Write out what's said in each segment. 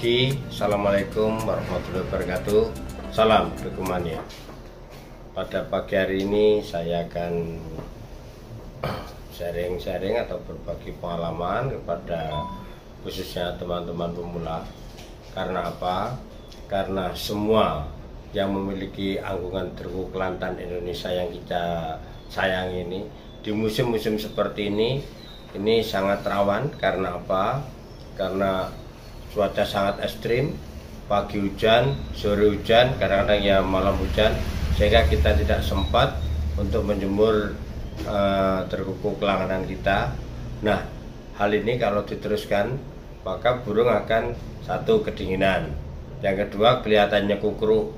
pagi, assalamualaikum warahmatullahi wabarakatuh. Salam Dukumania. Pada pagi hari ini saya akan sharing-sharing atau berbagi pengalaman kepada khususnya teman-teman pemula. Karena apa? Karena semua yang memiliki anggungan Tergu Kelantan Indonesia yang kita sayangi ini, di musim-musim seperti ini sangat rawan. Karena apa? Karena cuaca sangat ekstrim, pagi hujan, sore hujan, kadang-kadang ya malam hujan, sehingga kita tidak sempat untuk menjemur tergu kelantan kita. Nah, hal ini kalau diteruskan maka burung akan satu kedinginan, yang kedua kelihatannya kukruk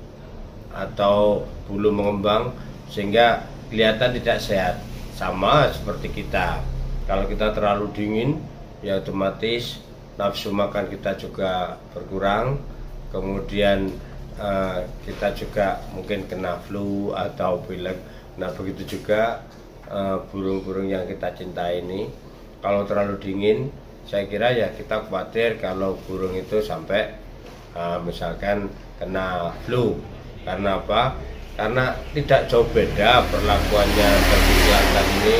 atau bulu mengembang sehingga kelihatan tidak sehat. Sama seperti kita, kalau kita terlalu dingin ya otomatis nafsu makan kita juga berkurang, kemudian kita juga mungkin kena flu atau pilek. Nah, begitu juga burung-burung yang kita cintai ini, kalau terlalu dingin saya kira ya kita khawatir kalau burung itu sampai misalkan kena flu. Karena apa? Karena tidak jauh beda perlakuannya Tergu Kelantan ini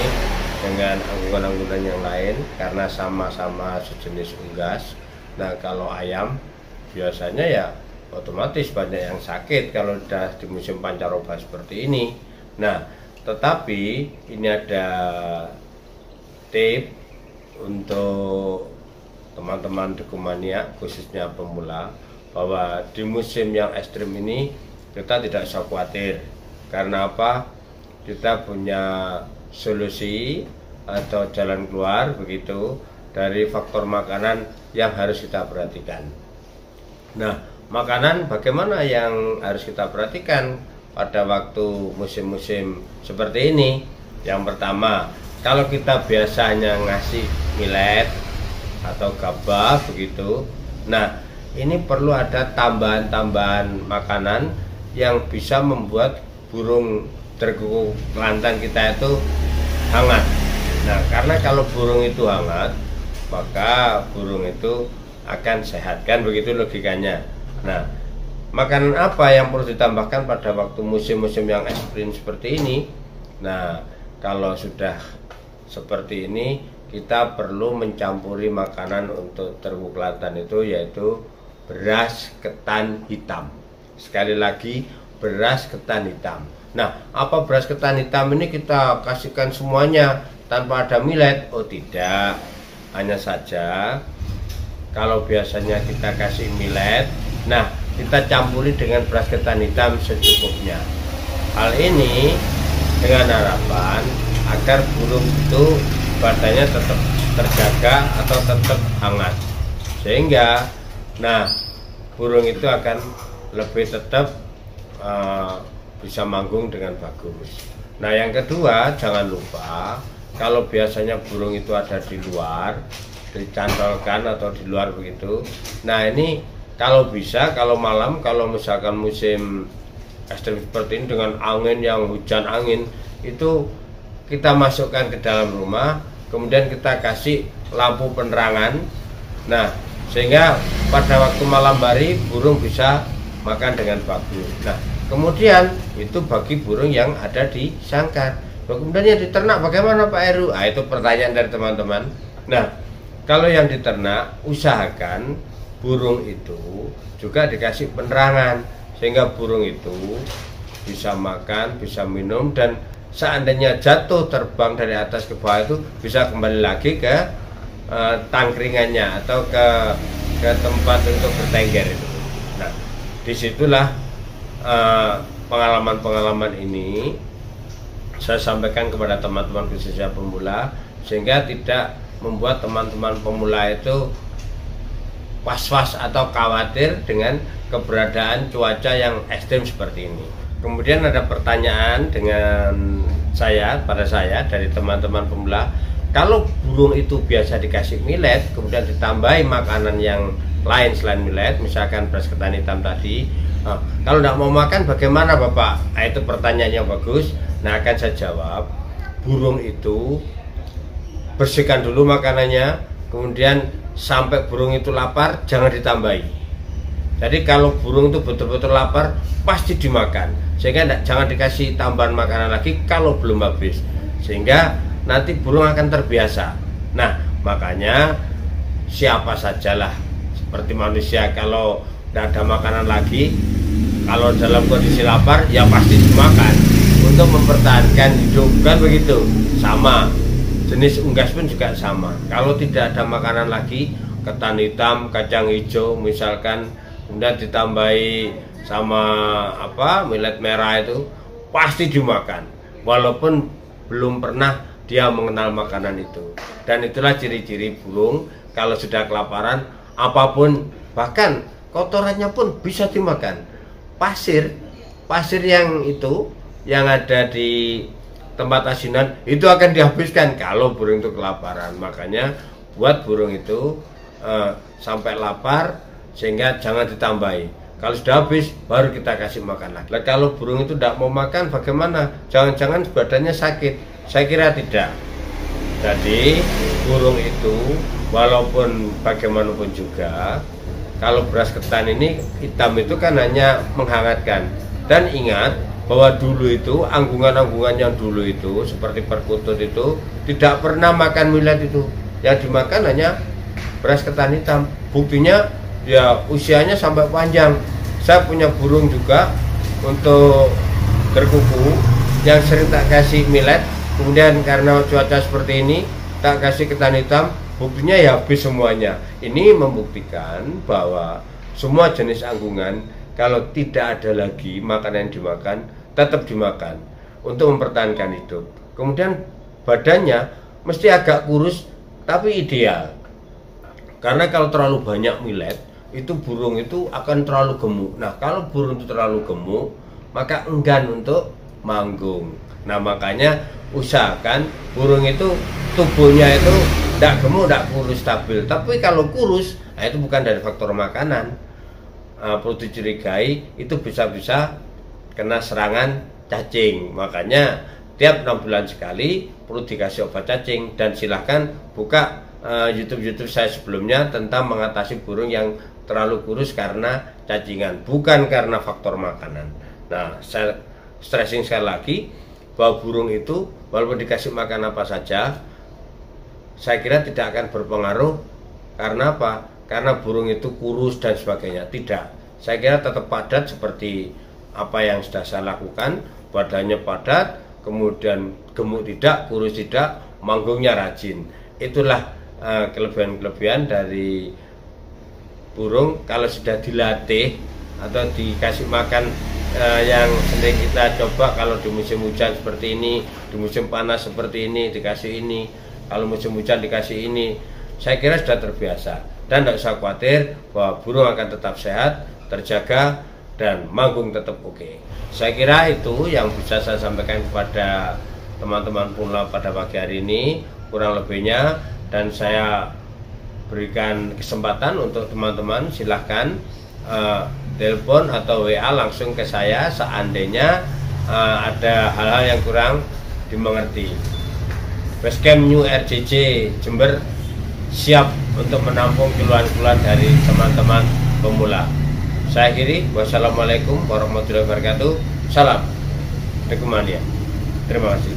dengan anggungan-anggungan yang lain, karena sama-sama sejenis unggas. Nah, kalau ayam biasanya ya otomatis banyak yang sakit kalau sudah di musim pancaroba seperti ini. Nah, tetapi ini ada tip untuk teman-teman Dukumania khususnya pemula, bahwa di musim yang ekstrim ini kita tidak usah khawatir. Karena apa? Kita punya solusi atau jalan keluar begitu dari faktor makanan yang harus kita perhatikan. Nah, makanan bagaimana yang harus kita perhatikan pada waktu musim-musim seperti ini? Yang pertama, kalau kita biasanya ngasih millet atau gabah begitu, nah ini perlu ada tambahan-tambahan makanan yang bisa membuat burung Tergu Kelantan kita itu hangat. Nah, karena kalau burung itu hangat, maka burung itu akan sehat, kan begitu logikanya. Nah, makanan apa yang perlu ditambahkan pada waktu musim-musim yang ekstrim seperti ini? Nah, kalau sudah seperti ini, kita perlu mencampuri makanan untuk Tergu Kelantan itu, yaitu beras ketan hitam. Sekali lagi, beras ketan hitam. Nah, apa beras ketan hitam ini kita kasihkan semuanya tanpa ada millet? Oh tidak, hanya saja kalau biasanya kita kasih millet, nah kita campuri dengan beras ketan hitam secukupnya. Hal ini dengan harapan agar burung itu badannya tetap terjaga atau tetap hangat, sehingga nah burung itu akan lebih tetap bisa manggung dengan bagus. Nah, yang kedua, jangan lupa kalau biasanya burung itu ada di luar, dicantolkan atau di luar begitu. Nah, ini kalau bisa, kalau malam, kalau misalkan musim ekstrim seperti ini dengan angin yang hujan angin, itu kita masukkan ke dalam rumah, kemudian kita kasih lampu penerangan. Nah, sehingga pada waktu malam hari burung bisa makan dengan bagus. Nah, kemudian itu bagi burung yang ada di sangkar. Kemudian yang diternak bagaimana Pak Heru? Ah, itu pertanyaan dari teman-teman. Nah, kalau yang diternak, usahakan burung itu juga dikasih penerangan sehingga burung itu bisa makan, bisa minum, dan seandainya jatuh terbang dari atas ke bawah itu bisa kembali lagi ke tangkringannya atau ke tempat untuk bertengger itu. Nah, disitulah pengalaman-pengalaman ini saya sampaikan kepada teman-teman khususnya pemula, sehingga tidak membuat teman-teman pemula itu was-was atau khawatir dengan keberadaan cuaca yang ekstrim seperti ini. Kemudian ada pertanyaan pada saya dari teman-teman pemula, kalau burung itu biasa dikasih millet kemudian ditambahi makanan yang lain selain millet, misalkan beras ketan hitam tadi, kalau tidak mau makan bagaimana Bapak? Nah, itu pertanyaan yang bagus. Nah, akan saya jawab, burung itu bersihkan dulu makanannya, kemudian sampai burung itu lapar jangan ditambahi. Jadi kalau burung itu betul-betul lapar, pasti dimakan. Sehingga jangan dikasih tambahan makanan lagi kalau belum habis. Sehingga nanti burung akan terbiasa. Nah, makanya siapa sajalah seperti manusia, kalau tidak ada makanan lagi, kalau dalam kondisi lapar ya pasti dimakan untuk mempertahankan hidup, kan begitu. Sama jenis unggas pun juga sama. Kalau tidak ada makanan lagi, ketan hitam, kacang hijau misalkan, kemudian ditambahi sama millet merah, itu pasti dimakan walaupun belum pernah dia mengenal makanan itu. Dan itulah ciri-ciri burung kalau sudah kelaparan, apapun, bahkan kotorannya pun bisa dimakan. Pasir yang ada di tempat asinan itu akan dihabiskan kalau burung itu kelaparan. Makanya buat burung itu sampai lapar, sehingga jangan ditambahi. Kalau sudah habis baru kita kasih makan lagi. Nah, kalau burung itu tidak mau makan bagaimana? Jangan-jangan badannya sakit? Saya kira tidak. Jadi burung itu walaupun bagaimanapun juga, kalau beras ketan ini hitam itu kan hanya menghangatkan. Dan ingat bahwa dulu itu anggungan-anggungan yang dulu itu seperti perkutut itu tidak pernah makan millet itu. Yang dimakan hanya beras ketan hitam. Buktinya ya usianya sampai panjang. Saya punya burung juga untuk berkuku yang sering tak kasih millet, kemudian karena cuaca seperti ini tak kasih ketan hitam, buktinya ya habis semuanya. Ini membuktikan bahwa semua jenis anggungan kalau tidak ada lagi makanan yang dimakan, tetap dimakan untuk mempertahankan hidup. Kemudian badannya mesti agak kurus tapi ideal. Karena kalau terlalu banyak millet, itu burung itu akan terlalu gemuk. Nah, kalau burung itu terlalu gemuk, maka enggan untuk manggung. Nah, makanya usahakan burung itu tubuhnya itu tidak gemuk, tidak kurus, stabil. Tapi kalau kurus, nah itu bukan dari faktor makanan. Perlu dicurigai itu bisa-bisa kena serangan cacing. Makanya tiap 6 bulan sekali perlu dikasih obat cacing. Dan silahkan buka YouTube saya sebelumnya tentang mengatasi burung yang terlalu kurus karena cacingan, bukan karena faktor makanan. Nah, saya stressing sekali lagi bahwa burung itu walaupun dikasih makan apa saja, saya kira tidak akan berpengaruh. Karena apa? Karena burung itu kurus dan sebagainya. Tidak. Saya kira tetap padat seperti apa yang sudah saya lakukan. Badannya padat, kemudian gemuk tidak, kurus tidak, manggungnya rajin. Itulah kelebihan-kelebihan dari burung kalau sudah dilatih atau dikasih makan yang sering kita coba. Kalau di musim hujan seperti ini, di musim panas seperti ini dikasih ini, kalau musim hujan dikasih ini, saya kira sudah terbiasa. Dan tidak usah khawatir bahwa burung akan tetap sehat, terjaga, dan manggung tetap oke. Saya kira itu yang bisa saya sampaikan kepada teman-teman pemula pada pagi hari ini, kurang lebihnya. Dan saya berikan kesempatan untuk teman-teman, silahkan telepon atau WA langsung ke saya seandainya ada hal-hal yang kurang dimengerti. Basecamp New RJJ Jember siap untuk menampung keluhan-keluhan dari teman-teman pemula. Saya akhiri, wassalamualaikum warahmatullahi wabarakatuh. Salam Dekumania. Terima kasih.